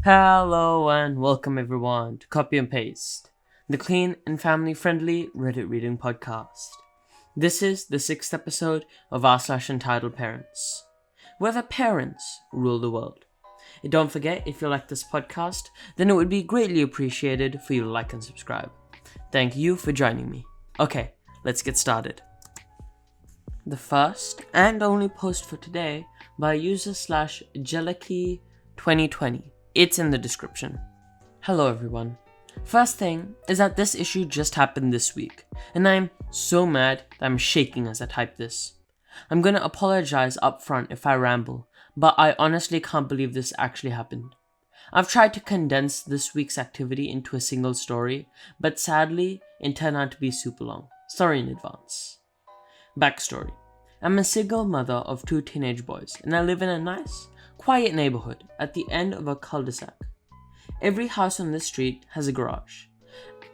Hello and welcome everyone to Copy and Paste, the clean and family-friendly Reddit reading podcast. This is the 6th episode of r/entitled Parents, where the parents rule the world. And don't forget, if you like this podcast, then it would be greatly appreciated for you to like and subscribe. Thank you for joining me. Okay, let's get started. The first and only post for today by user/Jellicky2020. It's in the description. Hello everyone. First thing is that this issue just happened this week, and I'm so mad that I'm shaking as I type this. I'm gonna apologize up front if I ramble, but I honestly can't believe this actually happened. I've tried to condense this week's activity into a single story, but sadly, it turned out to be super long. Sorry in advance. Backstory. I'm a single mother of 2 teenage boys, and I live in a nice, quiet neighborhood at the end of a cul-de-sac. Every house on this street has a garage.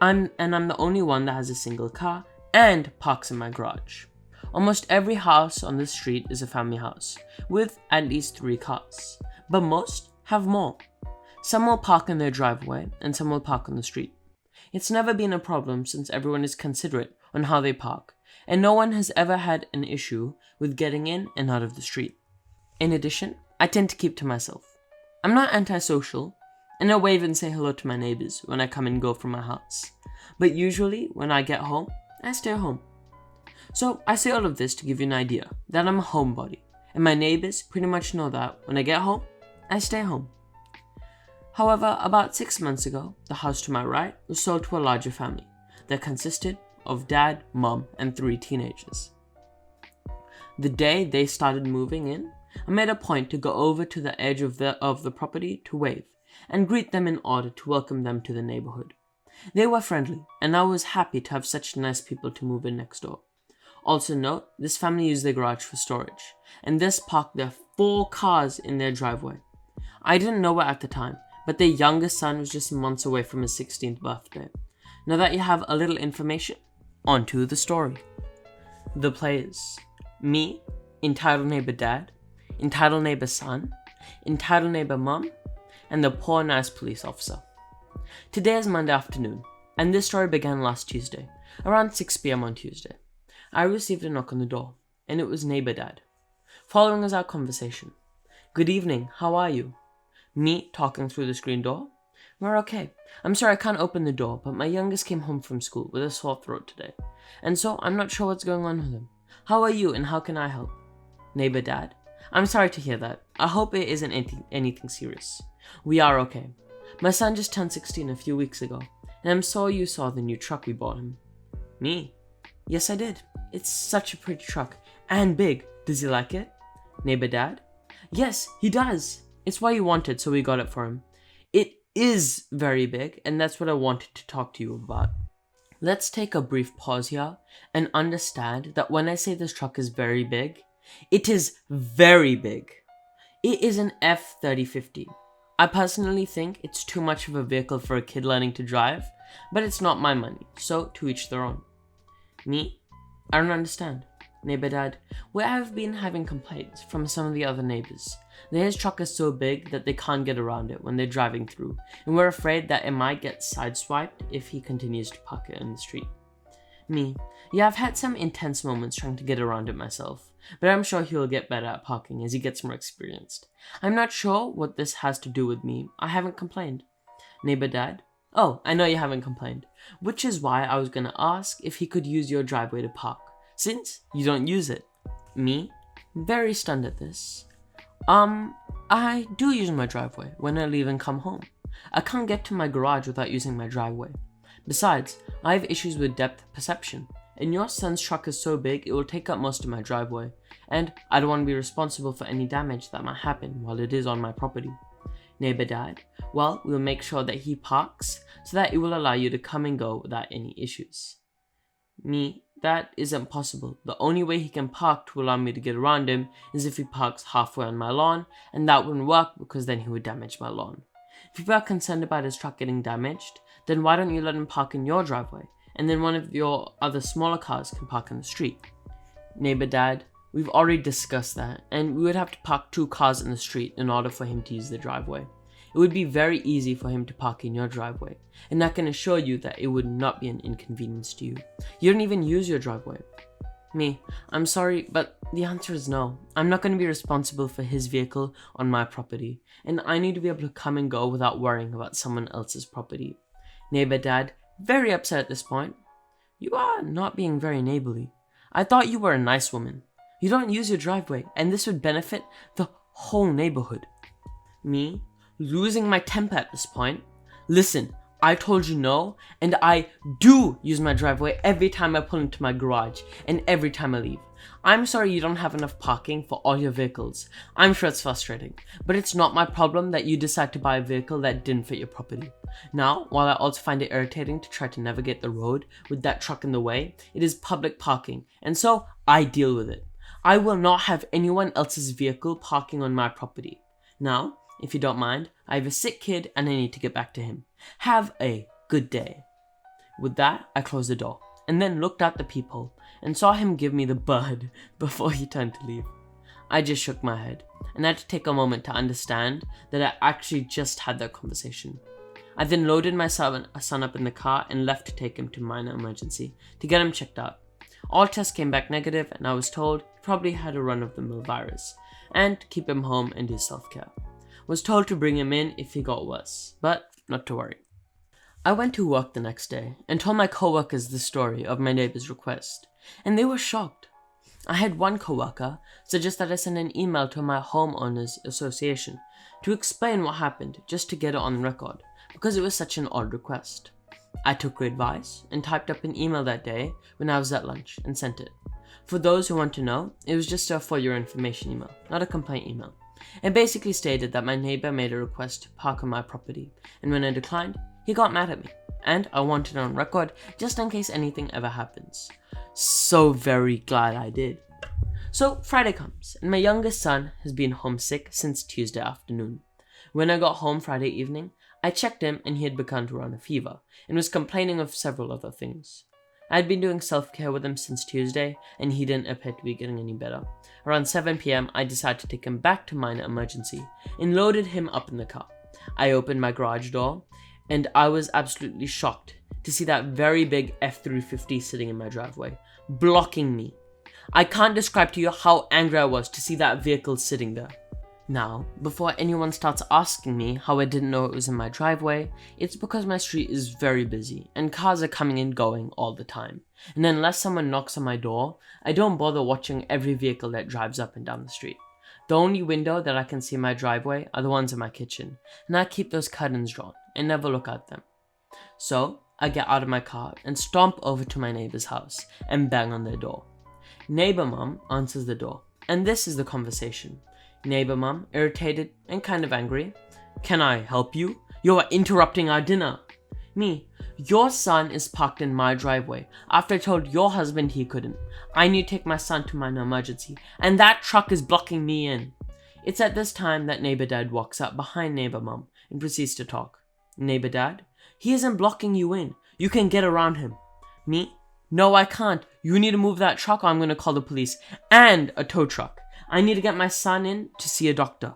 I'm the only one that has a single car and parks in my garage. Almost every house on this street is a family house, with at least 3 cars, but most have more. Some will park in their driveway and some will park on the street. It's never been a problem since everyone is considerate on how they park, and no one has ever had an issue with getting in and out of the street. In addition, I tend to keep to myself. I'm not antisocial, and I wave and say hello to my neighbors when I come and go from my house. But usually, when I get home, I stay home. So I say all of this to give you an idea that I'm a homebody, and my neighbors pretty much know that when I get home, I stay home. However, about 6 months ago, the house to my right was sold to a larger family that consisted of dad, mom, and 3 teenagers. The day they started moving in, I made a point to go over to the edge of the property to wave and greet them in order to welcome them to the neighborhood. They were friendly, and I was happy to have such nice people to move in next door. Also note, this family used their garage for storage, and this parked their 4 cars in their driveway. I didn't know it at the time, but their youngest son was just months away from his 16th birthday. Now that you have a little information, onto the story. The players: me, entitled neighbor dad, entitled neighbor son, entitled neighbor mom, and the poor nice police officer. Today is Monday afternoon, and this story began last Tuesday, around 6 p.m. on Tuesday. I received a knock on the door, and it was neighbor dad. Following is our conversation. Good evening, how are you? Me talking through the screen door. We're okay. I'm sorry I can't open the door, but my youngest came home from school with a sore throat today, and so I'm not sure what's going on with him. How are you and how can I help? Neighbor dad. I'm sorry to hear that. I hope it isn't anything serious. We are okay. My son just turned 16 a few weeks ago, and I'm sure you saw the new truck we bought him. Me? Yes, I did. It's such a pretty truck, and big. Does he like it? Neighbor dad? Yes, he does. It's what he wanted, so we got it for him. It is very big, and that's what I wanted to talk to you about. Let's take a brief pause here and understand that when I say this truck is very big, it is very big. It is an F-3050. I personally think it's too much of a vehicle for a kid learning to drive, but it's not my money, so to each their own. Me? I don't understand. Neighbor dad, we have been having complaints from some of the other neighbors that his truck is so big that they can't get around it when they're driving through, and we're afraid that it might get sideswiped if he continues to park it in the street. Me, yeah, I've had some intense moments trying to get around it myself, but I'm sure he'll get better at parking as he gets more experienced. I'm not sure what this has to do with me. I haven't complained. Neighbor dad, oh, I know you haven't complained, which is why I was gonna ask if he could use your driveway to park, since you don't use it. Me, very stunned at this. I do use my driveway when I leave and come home. I can't get to my garage without using my driveway. Besides, I have issues with depth perception, and your son's truck is so big it will take up most of my driveway, and I don't want to be responsible for any damage that might happen while it is on my property. Neighbor dad, well, we'll make sure that he parks so that it will allow you to come and go without any issues. Me, that isn't possible. The only way he can park to allow me to get around him is if he parks halfway on my lawn, and that wouldn't work because then he would damage my lawn. If you are concerned about his truck getting damaged, then why don't you let him park in your driveway, and then one of your other smaller cars can park in the street? Neighbor dad, we've already discussed that, and we would have to park 2 cars in the street in order for him to use the driveway. it would be very easy for him to park in your driveway, and I can assure you that it would not be an inconvenience to you. You don't even use your driveway. Me, I'm sorry, but the answer is no. I'm not going to be responsible for his vehicle on my property, and I need to be able to come and go without worrying about someone else's property. Neighbor Dad, very upset at this point. You are not being very neighborly. I thought you were a nice woman. You don't use your driveway, and this would benefit the whole neighborhood. Me, losing my temper at this point. Listen, I told you no, and I do use my driveway every time I pull into my garage and every time I leave. I'm sorry you don't have enough parking for all your vehicles. I'm sure it's frustrating, but it's not my problem that you decide to buy a vehicle that didn't fit your property. Now, while I also find it irritating to try to navigate the road with that truck in the way, it is public parking, and so I deal with it. I will not have anyone else's vehicle parking on my property. Now, if you don't mind, I have a sick kid and I need to get back to him. Have a good day. With that, I closed the door and then looked at the peephole and saw him give me the bird before he turned to leave. I just shook my head and had to take a moment to understand that I actually just had that conversation. I then loaded my son up in the car and left to take him to minor emergency to get him checked out. All tests came back negative and I was told he probably had a run-of-the-mill virus and to keep him home and do self-care. Was told to bring him in if he got worse, but not to worry. I went to work the next day and told my co-workers the story of my neighbor's request, and they were shocked. I had one co-worker suggest that I send an email to my homeowners association to explain what happened just to get it on record, because it was such an odd request. I took great advice and typed up an email that day when I was at lunch and sent it. For those who want to know, it was just a for your information email, not a complaint email. It basically stated that my neighbor made a request to park on my property, and when I declined, he got mad at me, and I wanted it on record just in case anything ever happens. So very glad I did. So Friday comes, and my youngest son has been homesick since Tuesday afternoon. When I got home Friday evening, I checked him and he had begun to run a fever, and was complaining of several other things. I had been doing self-care with him since Tuesday, and he didn't appear to be getting any better. Around 7 PM, I decided to take him back to minor emergency, and loaded him up in the car. I opened my garage door, and I was absolutely shocked to see that very big F-350 sitting in my driveway, blocking me. I can't describe to you how angry I was to see that vehicle sitting there. Now, before anyone starts asking me how I didn't know it was in my driveway, it's because my street is very busy and cars are coming and going all the time. And unless someone knocks on my door, I don't bother watching every vehicle that drives up and down the street. The only window that I can see in my driveway are the ones in my kitchen, and I keep those curtains drawn and never look at them. So, I get out of my car and stomp over to my neighbor's house and bang on their door. Neighbor Mom answers the door, and this is the conversation. Neighbor Mom, irritated and kind of angry. Can I help you? You are interrupting our dinner. Me, your son is parked in my driveway after I told your husband he couldn't. I need to take my son to minor emergency, and that truck is blocking me in. It's at this time that Neighbor Dad walks up behind Neighbor Mom and proceeds to talk. Neighbor Dad, he isn't blocking you in. You can get around him. Me, no I can't. You need to move that truck or I'm going to call the police and a tow truck. I need to get my son in to see a doctor.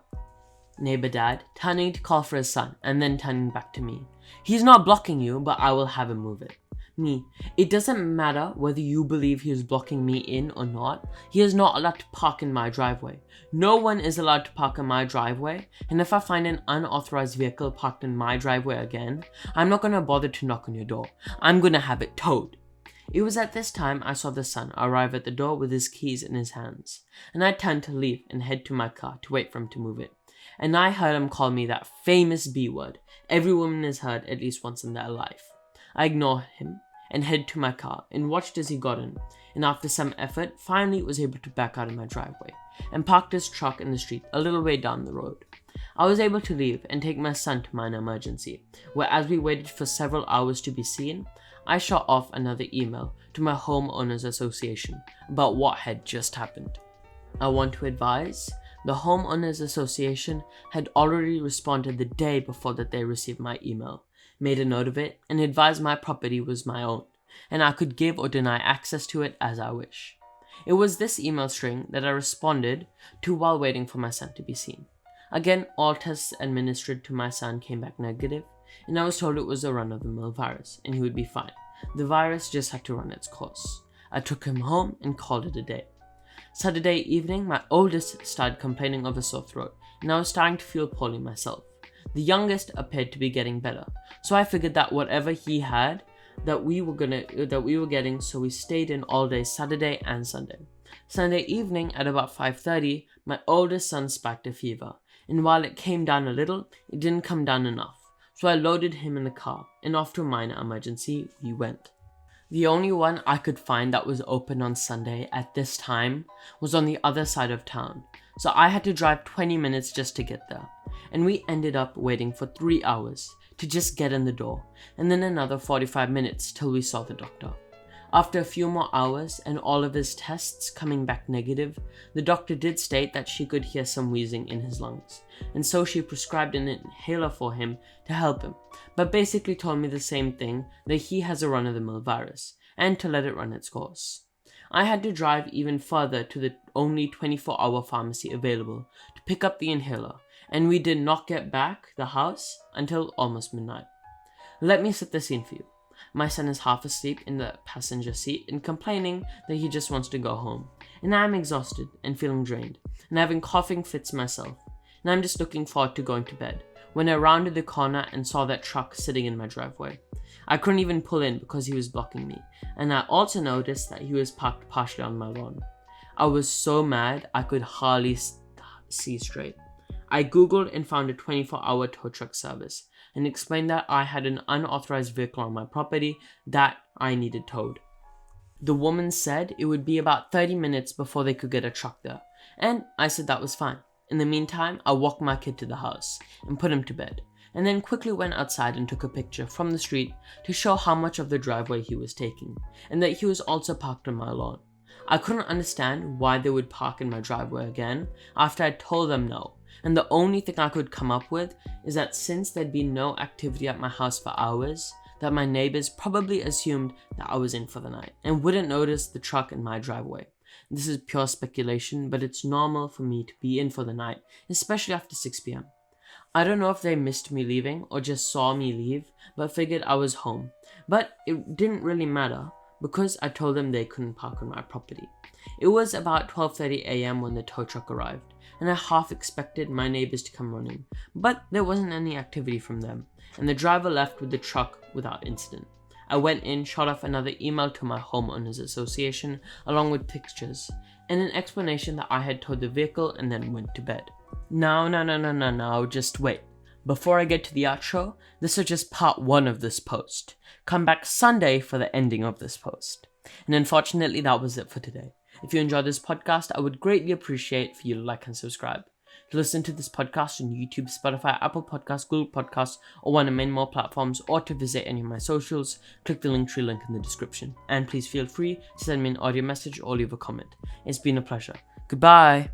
Neighbor Dad, turning to call for his son and then turning back to me. He's not blocking you, but I will have him move it. Me, it doesn't matter whether you believe he is blocking me in or not. He is not allowed to park in my driveway. No one is allowed to park in my driveway, and if I find an unauthorized vehicle parked in my driveway again, I'm not going to bother to knock on your door. I'm going to have it towed. It was at this time I saw the son arrive at the door with his keys in his hands, and I turned to leave and head to my car to wait for him to move it. And I heard him call me that famous B word every woman has heard at least once in their life. I ignored him and headed to my car and watched as he got in, and after some effort, finally was able to back out of my driveway and parked his truck in the street a little way down the road. I was able to leave and take my son to minor emergency, where as we waited for several hours to be seen, I shot off another email to my homeowners association about what had just happened. I want to advise, the homeowners association had already responded the day before that they received my email, made a note of it, and advised my property was my own, and I could give or deny access to it as I wish. It was this email string that I responded to while waiting for my son to be seen. Again, all tests administered to my son came back negative, and I was told it was a run-of-the-mill virus and he would be fine. The virus just had to run its course. I took him home and called it a day. Saturday evening, my oldest started complaining of a sore throat, and I was starting to feel poorly myself. The youngest appeared to be getting better, so I figured that whatever he had, that we were getting, so we stayed in all day Saturday and Sunday. Sunday evening at about 5:30, my oldest son spiked a fever, and while it came down a little, it didn't come down enough. So I loaded him in the car, and after a minor emergency, we went. The only one I could find that was open on Sunday at this time was on the other side of town, so I had to drive 20 minutes just to get there, and we ended up waiting for 3 hours to just get in the door, and then another 45 minutes till we saw the doctor. After a few more hours and all of his tests coming back negative, the doctor did state that she could hear some wheezing in his lungs, and so she prescribed an inhaler for him to help him, but basically told me the same thing, that he has a run-of-the-mill virus, and to let it run its course. I had to drive even further to the only 24-hour pharmacy available to pick up the inhaler, and we did not get back the house until almost midnight. Let me set the scene for you. My son is half asleep in the passenger seat and complaining that he just wants to go home, and I am exhausted and feeling drained, and having coughing fits myself, and I'm just looking forward to going to bed, when I rounded the corner and saw that truck sitting in my driveway. I couldn't even pull in because he was blocking me, and I also noticed that he was parked partially on my lawn. I was so mad I could hardly see straight. I googled and found a 24-hour tow truck service, and explained that I had an unauthorized vehicle on my property that I needed towed. The woman said it would be about 30 minutes before they could get a truck there, and I said that was fine. In the meantime, I walked my kid to the house and put him to bed, and then quickly went outside and took a picture from the street to show how much of the driveway he was taking, and that he was also parked on my lawn. I couldn't understand why they would park in my driveway again after I told them no, and the only thing I could come up with is that since there'd been no activity at my house for hours, that my neighbors probably assumed that I was in for the night and wouldn't notice the truck in my driveway. This is pure speculation, but it's normal for me to be in for the night, especially after 6 p.m. I don't know if they missed me leaving or just saw me leave, but figured I was home. But it didn't really matter because I told them they couldn't park on my property. It was about 12:30 a.m. when the tow truck arrived, and I half expected my neighbors to come running, but there wasn't any activity from them, and the driver left with the truck without incident. I went in, shot off another email to my homeowners association along with pictures and an explanation that I had towed the vehicle, and then went to bed. No, just wait. Before I get to the outro, this is just part 1 of this post. Come back Sunday for the ending of this post. And unfortunately, that was it for today. If you enjoyed this podcast, I would greatly appreciate for you to like and subscribe. To listen to this podcast on YouTube, Spotify, Apple Podcasts, Google Podcasts, or one of many more platforms, or to visit any of my socials, click the Linktree link in the description. And please feel free to send me an audio message or leave a comment. It's been a pleasure. Goodbye!